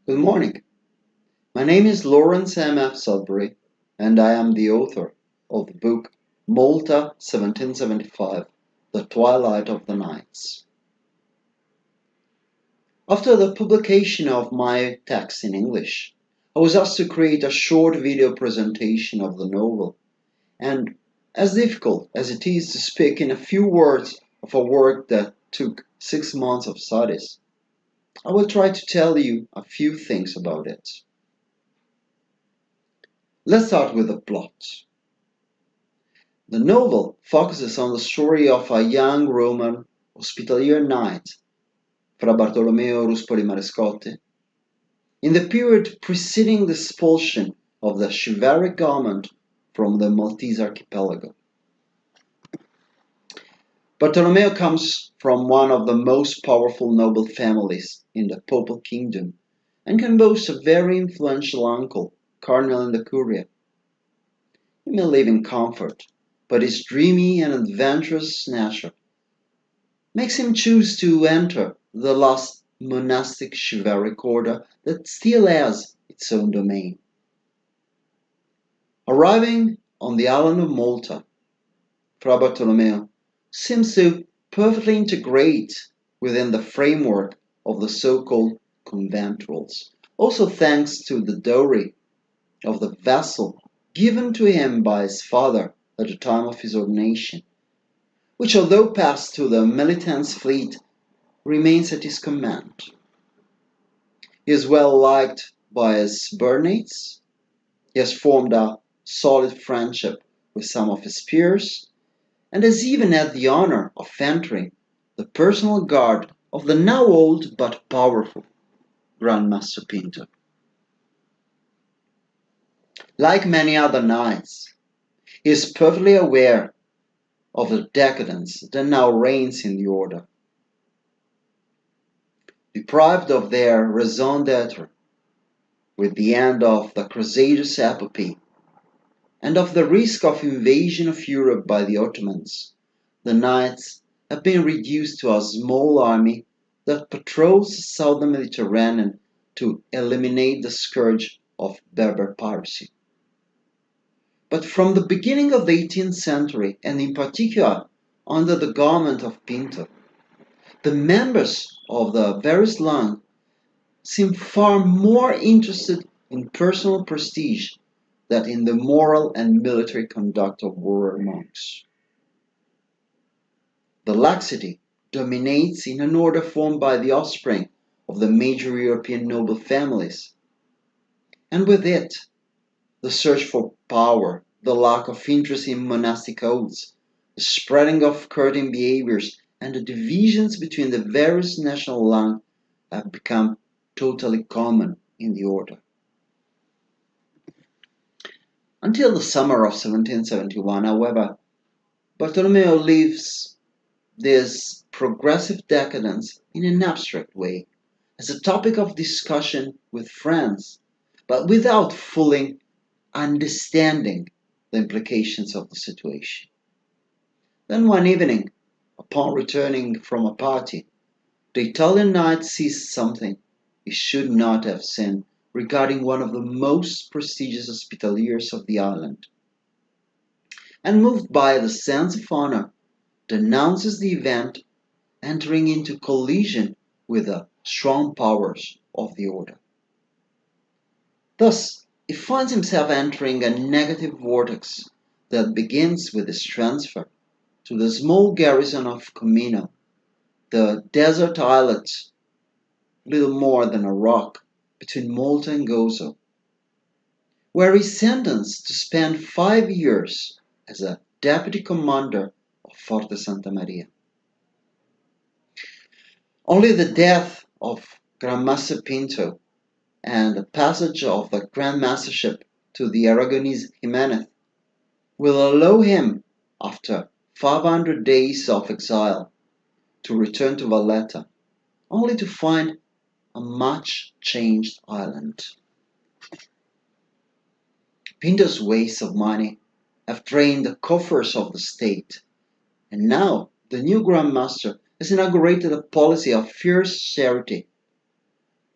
Good morning. My name is Lawrence M.F. Sudbury, and I am the author of the book Malta 1775, The Twilight of the Nights. After the publication of my text in English, I was asked to create a short video presentation of the novel, and as difficult as it is to speak in a few words of a work that took 6 months of studies, I will try to tell you a few things about it. Let's start with the plot. The novel focuses on the story of a young Roman hospitalier knight, Fra Bartolomeo Ruspoli Marescotti, in the period preceding the expulsion of the chivalric government from the Maltese archipelago. Bartolomeo comes from one of the most powerful noble families in the papal kingdom and can boast a very influential uncle, cardinal in the Curia. He may live in comfort, but his dreamy and adventurous nature makes him choose to enter the last monastic chivalric order that still has its own domain. Arriving on the island of Malta, Fra Bartolomeo seems to perfectly integrate within the framework of the so-called convent rules, also thanks to the dowry of the vessel given to him by his father at the time of his ordination, which, although passed to the Melitense fleet, remains at his command. He is well liked by his subordinates. He has formed a solid friendship with some of his peers, and has even had the honor of entering the personal guard of the now old but powerful Grand Master Pinto. Like many other knights, he is perfectly aware of the decadence that now reigns in the order. Deprived of their raison d'etre with the end of the Crusaders' epopee, and of the risk of invasion of Europe by the Ottomans, the knights have been reduced to a small army that patrols the southern Mediterranean to eliminate the scourge of Berber piracy. But from the beginning of the 18th century, and in particular under the government of Pinto, the members of the various lands seem far more interested in personal prestige than in the moral and military conduct of warrior monks. The laxity dominates in an order formed by the offspring of the major European noble families, and with it, the search for power, the lack of interest in monastic oaths, the spreading of courting behaviors, and the divisions between the various national lands have become totally common in the order. Until the summer of 1771, however, Bartolomeo leaves this progressive decadence in an abstract way, as a topic of discussion with friends, but without fully understanding the implications of the situation. Then one evening, upon returning from a party, the Italian knight sees something he should not have seen regarding one of the most prestigious hospitaliers of the island, and moved by the sense of honor, denounces the event, entering into collision with the strong powers of the order. Thus, he finds himself entering a negative vortex that begins with his transfer to the small garrison of Comino, the desert islet, little more than a rock, between Malta and Gozo, where he is sentenced to spend 5 years as a deputy commander of Forte Santa Maria. Only the death of Grand Master Pinto and the passage of the Grand Mastership to the Aragonese Jimenez will allow him, after 500 days of exile, to return to Valletta, only to find a much changed island. Pinto's wastes of money have drained the coffers of the state, and now the new Grand Master has inaugurated a policy of fierce charity,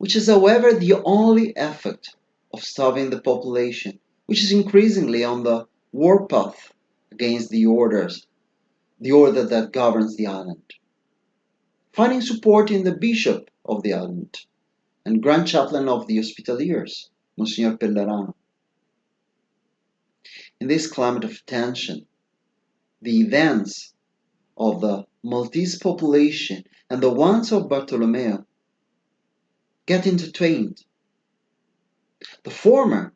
which is however the only effect of starving the population, which is increasingly on the warpath against the order that governs the island, finding support in the bishop of the island and grand chaplain of the Hospitaliers, Monsignor Pellerano. In this climate of tension, the events of the Maltese population and the ones of Bartolomeo get intertwined. The former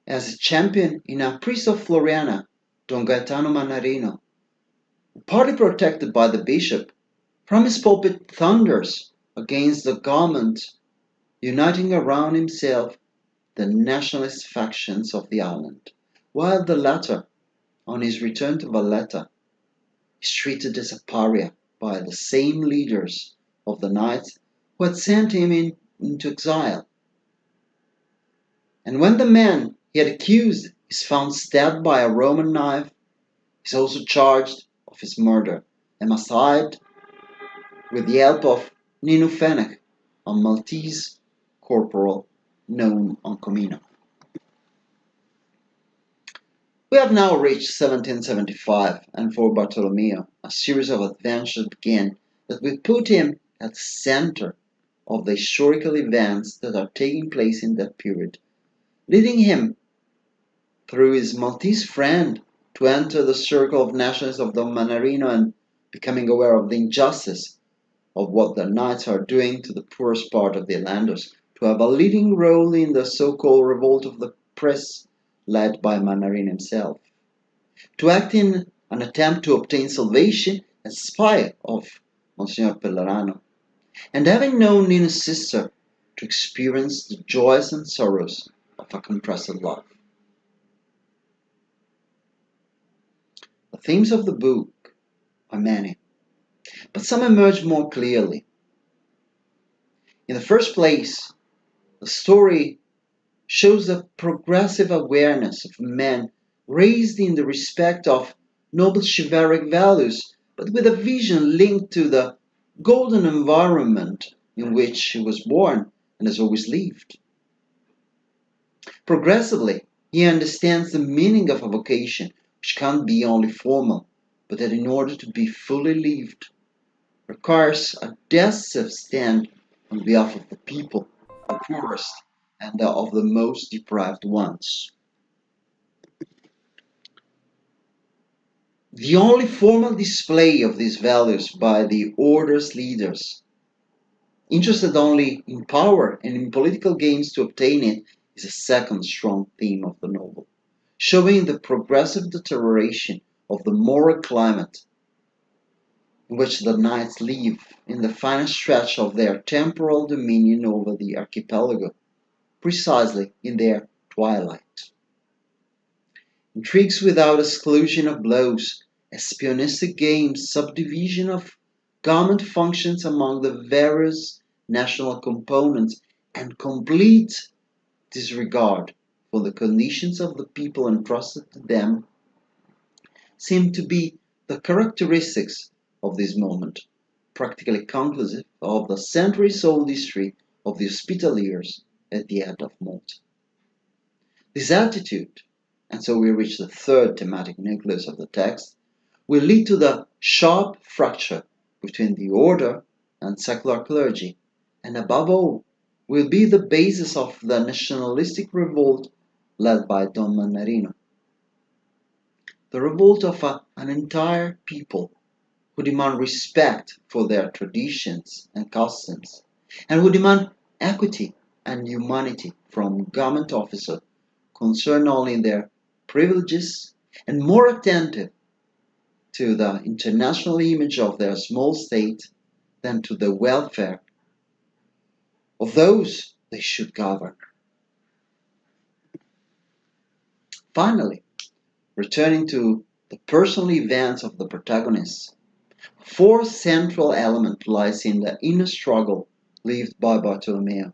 as a champion in a priest of Floriana, Don Gaetano Mannarino, partly protected by the bishop, from his pulpit thunders against the government, uniting around himself the nationalist factions of the island, while the latter, on his return to Valletta, is treated as a pariah by the same leaders of the knights who had sent him into exile. And when the man he had accused is found stabbed by a Roman knife, he is also charged of his murder and must hide with the help of Nino Fenech, a Maltese corporal known on Comino. We have now reached 1775, and for Bartolomeo, a series of adventures began that will put him at the center of the historical events that are taking place in that period, leading him, through his Maltese friend, to enter the circle of nationalists of Don Mannarino and becoming aware of the injustice of what the knights are doing to the poorest part of the islanders, to have a leading role in the so-called Revolt of the Press led by Mannarino himself, to act in an attempt to obtain salvation as spy of Monsignor Pellerano, and having known Nino's sister, to experience the joys and sorrows of a compressed love. The themes of the book are many, but some emerge more clearly. In the first place, the story shows the progressive awareness of men raised in the respect of noble chivalric values, but with a vision linked to the golden environment in which he was born and has always lived. Progressively, he understands the meaning of a vocation, which can't be only formal, but that in order to be fully lived, requires a decisive stand on behalf of the people, the poorest, and of the most deprived ones. The only formal display of these values by the order's leaders, interested only in power and in political games to obtain it, is a second strong theme of the novel, showing the progressive deterioration of the moral climate in which the knights live in the final stretch of their temporal dominion over the archipelago, precisely in their twilight. Intrigues without exclusion of blows, espionistic games, subdivision of government functions among the various national components, and complete disregard for the conditions of the people entrusted to them seem to be the characteristics of this moment, practically conclusive of the centuries-old history of the Hospitaliers at the end of Malta. This attitude, and so we reach the third thematic nucleus of the text, will lead to the sharp fracture between the order and secular clergy, and above all, will be the basis of the nationalistic revolt led by Don Mannarino. The revolt of an entire people who demand respect for their traditions and customs, and who demand equity and humanity from government officers concerned only in their privileges and more attentive to the international image of their small state than to the welfare of those they should govern. Finally, returning to the personal events of the protagonists, a fourth central element lies in the inner struggle lived by Bartolomeo,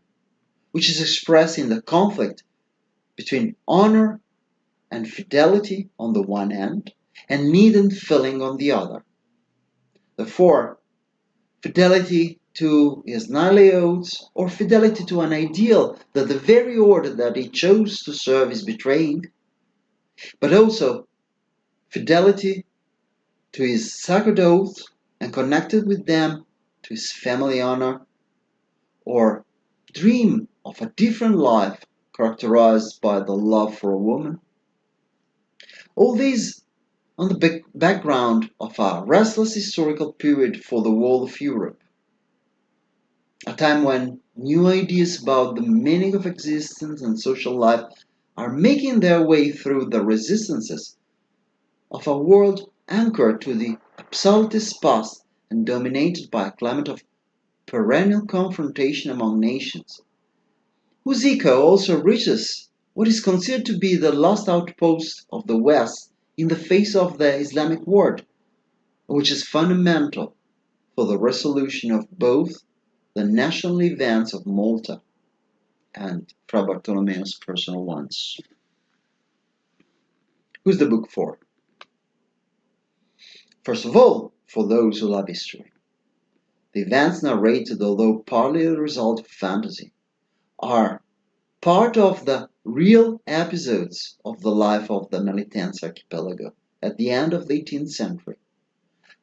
which is expressed in the conflict between honor and fidelity on the one hand, and need and feeling on the other. Therefore, fidelity to his knightly oaths, or fidelity to an ideal that the very order that he chose to serve is betraying, but also fidelity to his sacred oaths and connected with them to his family honor, or dream of a different life characterized by the love for a woman. All these on the background of a restless historical period for the whole of Europe, a time when new ideas about the meaning of existence and social life are making their way through the resistances of a world anchored to the absolutist past and dominated by a climate of perennial confrontation among nations, whose echo also reaches what is considered to be the last outpost of the West in the face of the Islamic world, which is fundamental for the resolution of both the national events of Malta and Fra Bartolomeo's personal ones. Who's the book for? First of all, for those who love history. The events narrated, although partly the result of fantasy, are part of the real episodes of the life of the Melitense archipelago at the end of the 18th century,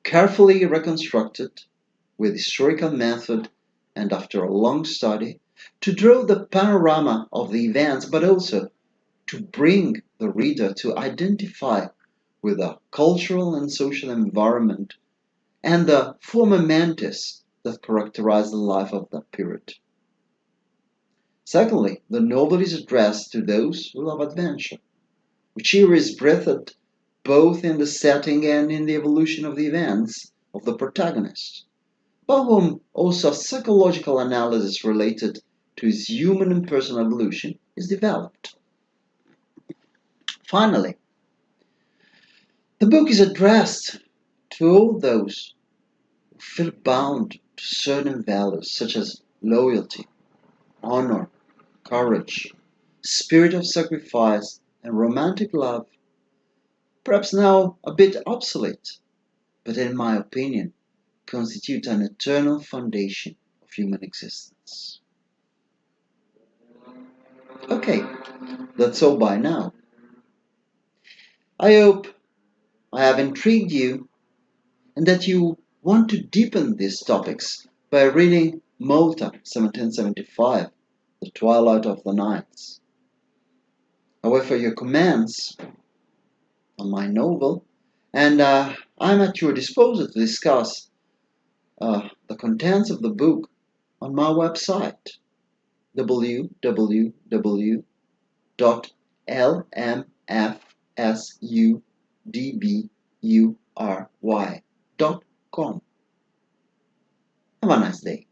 carefully reconstructed with historical method and after a long study to draw the panorama of the events, but also to bring the reader to identify with the cultural and social environment and the forma mentis that characterize the life of that period. Secondly, the novel is addressed to those who love adventure, which here is breathed both in the setting and in the evolution of the events of the protagonist, by whom also a psychological analysis related to his human and personal evolution is developed. Finally, the book is addressed to all those who feel bound to certain values such as loyalty, honor, courage, spirit of sacrifice, and romantic love, perhaps now a bit obsolete, but in my opinion, constitute an eternal foundation of human existence. Okay, that's all by now. I hope I have intrigued you and that you want to deepen these topics by reading Malta 1775, The Twilight of the Nights. I wait for your comments on my novel, and I'm at your disposal to discuss the contents of the book on my website www.lmfsudbury.com. Have a nice day.